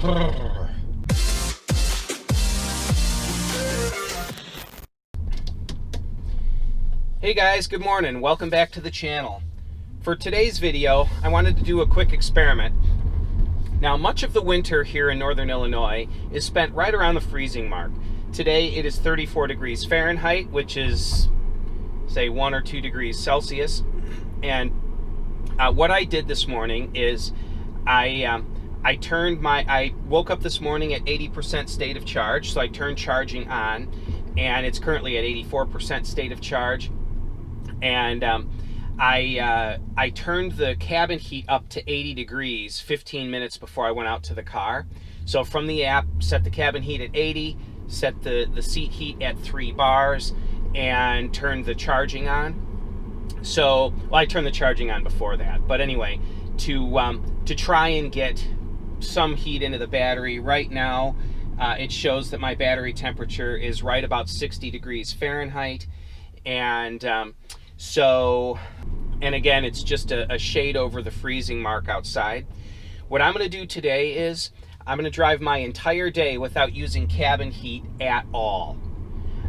Hey guys, good morning. Welcome back to the channel. For today's video, I wanted to do a quick experiment. Now, much of the winter here in northern Illinois is spent right around the freezing mark. Today it is 34 degrees Fahrenheit, which is, say, 1 or 2 degrees Celsius. And what I did this morning is I woke up this morning at 80% state of charge, so I turned charging on, and it's currently at 84% state of charge. And I turned the cabin heat up to 80 degrees 15 minutes before I went out to the car. So from the app, set the cabin heat at 80, set the seat heat at 3 bars, and turned the charging on. So, well, I turned the charging on before that. But anyway, to try and get some heat into the battery, right now it shows that my battery temperature is right about 60 degrees Fahrenheit. And and again, it's just a shade over the freezing mark outside. What I'm going to do today is I'm going to drive my entire day without using cabin heat at all.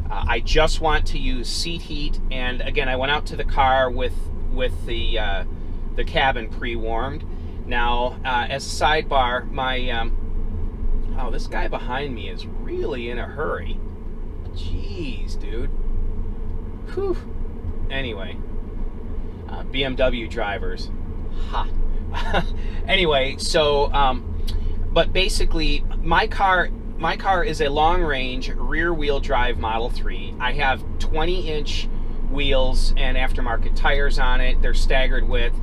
I just want to use seat heat, and again, I went out to the car with the cabin pre-warmed. Now, as a sidebar, my oh, this guy behind me is really in a hurry. Jeez, dude. Whew. Anyway, BMW drivers. Ha. Anyway, so but basically, my car is a long-range rear-wheel drive Model 3. I have 20-inch wheels and aftermarket tires on it. They're staggered width.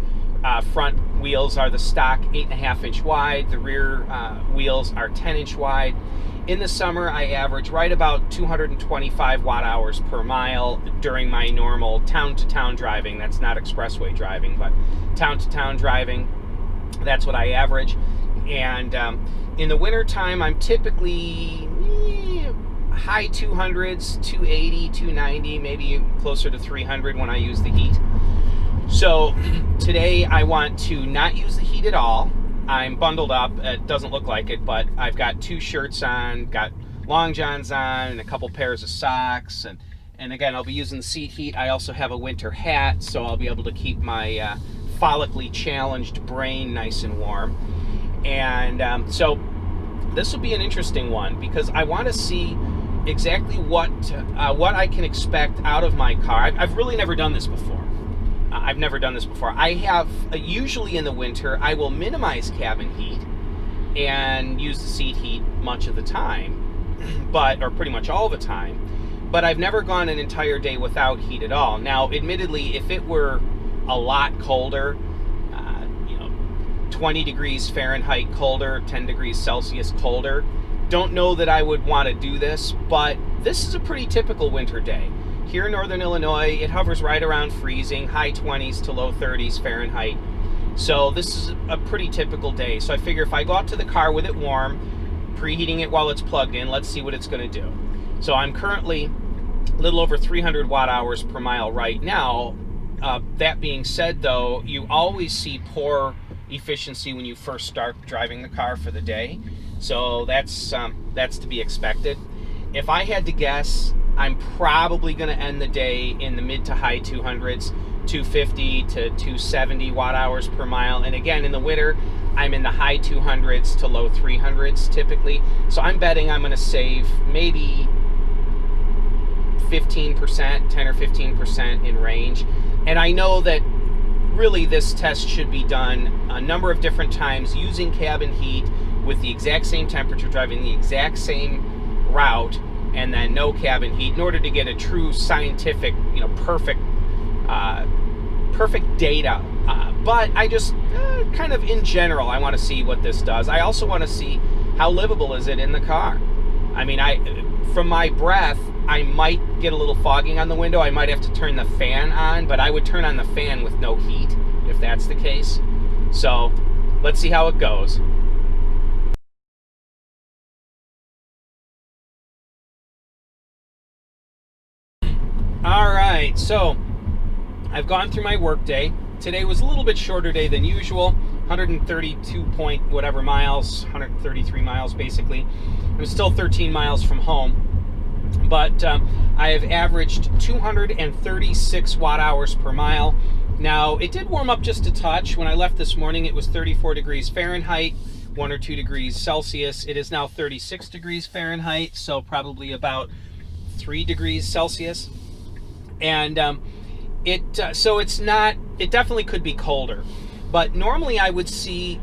Front wheels are the stock 8.5-inch wide. The rear wheels are 10-inch wide. In the summer, I average right about 225 watt-hours per mile during my normal town-to-town driving. That's not expressway driving, but town-to-town driving. That's what I average. And in the wintertime, I'm typically high 200s, 280, 290, maybe closer to 300 when I use the heat. So today I want to not use the heat at all. I'm bundled up. It doesn't look like it, but I've got 2 shirts on, got long johns on, and a couple pairs of socks. And again, I'll be using the seat heat. I also have a winter hat, so I'll be able to keep my follically challenged brain nice and warm. And so this will be an interesting one because I want to see exactly what I can expect out of my car. I've really never done this before. I've never done this before. I have, usually in the winter, I will minimize cabin heat and use the seat heat much of the time, or pretty much all the time. But I've never gone an entire day without heat at all. Now, admittedly, if it were a lot colder, 20 degrees Fahrenheit colder, 10 degrees Celsius colder, don't know that I would want to do this, but this is a pretty typical winter day. Here in northern Illinois, it hovers right around freezing, high 20s to low 30s Fahrenheit. So this is a pretty typical day. So I figure if I go out to the car with it warm, preheating it while it's plugged in, let's see what it's going to do. So I'm currently a little over 300 watt-hours per mile right now. That being said, though, you always see poor efficiency when you first start driving the car for the day. So that's to be expected. If I had to guess, I'm probably going to end the day in the mid to high 200s, 250 to 270 watt-hours per mile. And again, in the winter, I'm in the high 200s to low 300s typically. So I'm betting I'm going to save maybe 15%, 10 or 15% in range. And I know that really this test should be done a number of different times using cabin heat with the exact same temperature, driving the exact same route, and then no cabin heat in order to get a true scientific, perfect data. But I just kind of in general, I want to see what this does. I also want to see how livable is it in the car. I mean, from my breath, I might get a little fogging on the window. I might have to turn the fan on, but I would turn on the fan with no heat if that's the case. So let's see how it goes. All right, so I've gone through my work day. Today was a little bit shorter day than usual. 132 point whatever miles, 133 miles basically. I'm still 13 miles from home. But I have averaged 236 watt hours per mile. Now, it did warm up just a touch. When I left this morning, it was 34 degrees Fahrenheit, 1 or 2 degrees Celsius. It is now 36 degrees Fahrenheit, so probably about 3 degrees Celsius. And so it's not, it definitely could be colder. But normally I would see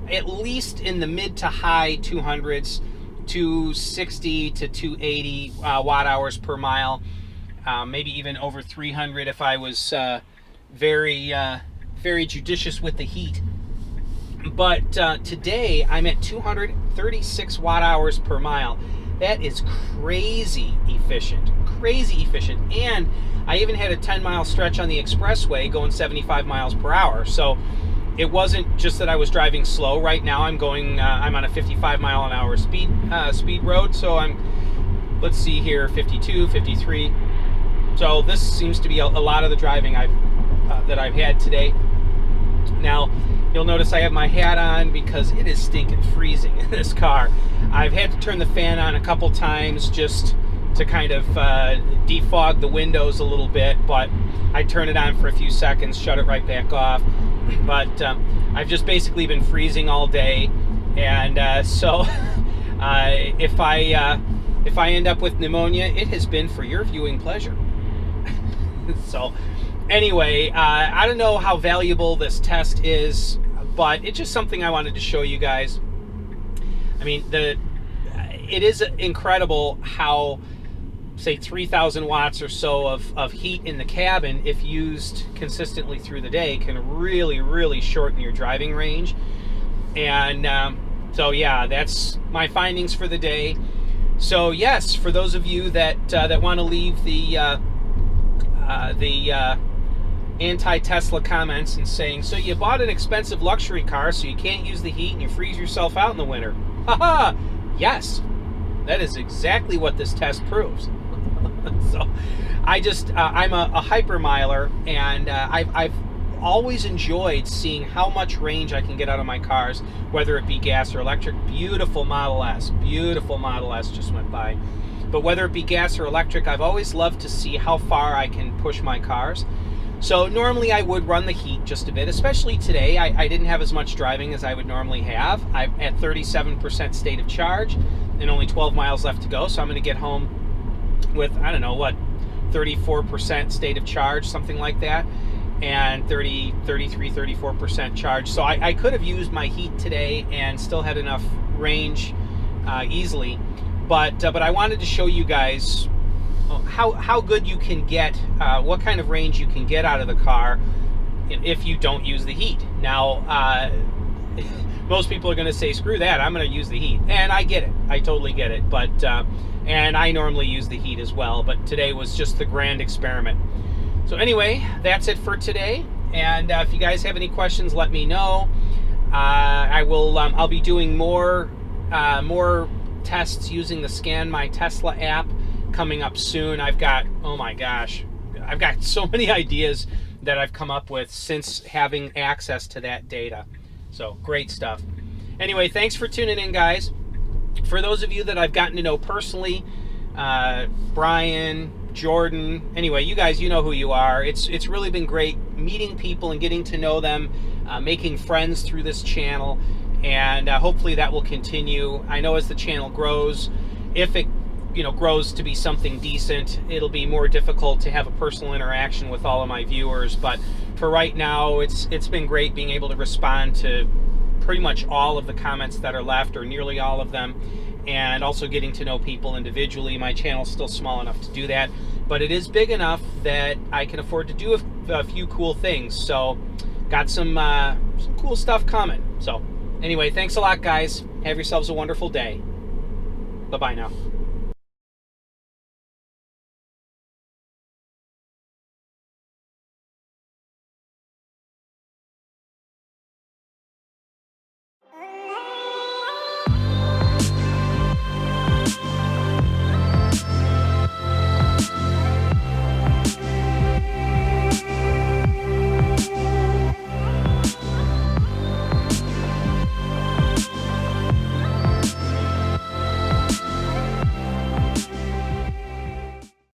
at least in the mid to high 200s, 260 to 280 watt hours per mile, maybe even over 300 if I was very judicious with the heat. But today I'm at 236 watt hours per mile. That is crazy efficient, and I even had a 10-mile stretch on the expressway going 75 miles per hour. So it wasn't just that I was driving slow. Right now I'm going, I'm on a 55 mile an hour speed road. So I'm, let's see here, 52, 53. So this seems to be a lot of the driving that I've had today. Now, you'll notice I have my hat on because it is stinking freezing in this car. I've had to turn the fan on a couple times just to kind of defog the windows a little bit, but I turn it on for a few seconds, shut it right back off. But I've just basically been freezing all day, and so if I end up with pneumonia, it has been for your viewing pleasure. So anyway, I don't know how valuable this test is, but it's just something I wanted to show you guys. I mean, it is incredible how, say, 3,000 watts or so of heat in the cabin, if used consistently through the day, can really shorten your driving range. And so yeah, that's my findings for the day. So yes, for those of you that want to leave the anti-Tesla comments and saying, so you bought an expensive luxury car so you can't use the heat and you freeze yourself out in the winter. Haha! Yes, that is exactly what this test proves. So I'm a hypermiler, and I've always enjoyed seeing how much range I can get out of my cars, whether it be gas or electric. Beautiful Model S just went by. But whether it be gas or electric, I've always loved to see how far I can push my cars. So normally I would run the heat just a bit, especially today. I didn't have as much driving as I would normally have. I'm at 37% state of charge and only 12 miles left to go. So I'm going to get home with, I don't know, what, 34% state of charge, something like that, and 34% charge. So I could have used my heat today and still had enough range easily. But I wanted to show you guys how good you can get, what kind of range you can get out of the car if you don't use the heat. Now, most people are going to say, screw that, I'm going to use the heat. And I get it. I totally get it. But and I normally use the heat as well. But today was just the grand experiment. So anyway, that's it for today. And if you guys have any questions, let me know. I'll be doing more tests using the Scan My Tesla app coming up soon. I've got, oh my gosh, I've got so many ideas that I've come up with since having access to that data. So great stuff. Anyway, thanks for tuning in, guys. For those of you that I've gotten to know personally, Brian, Jordan, anyway, you guys, you know who you are. It's really been great meeting people and getting to know them, making friends through this channel, and hopefully that will continue. I know as the channel grows, if it grows to be something decent, it'll be more difficult to have a personal interaction with all of my viewers. But for right now, it's been great being able to respond to pretty much all of the comments that are left, or nearly all of them, and also getting to know people individually. My channel's still small enough to do that, but it is big enough that I can afford to do a few cool things. So got some cool stuff coming. So anyway, thanks a lot, guys. Have yourselves a wonderful day. Bye-bye now.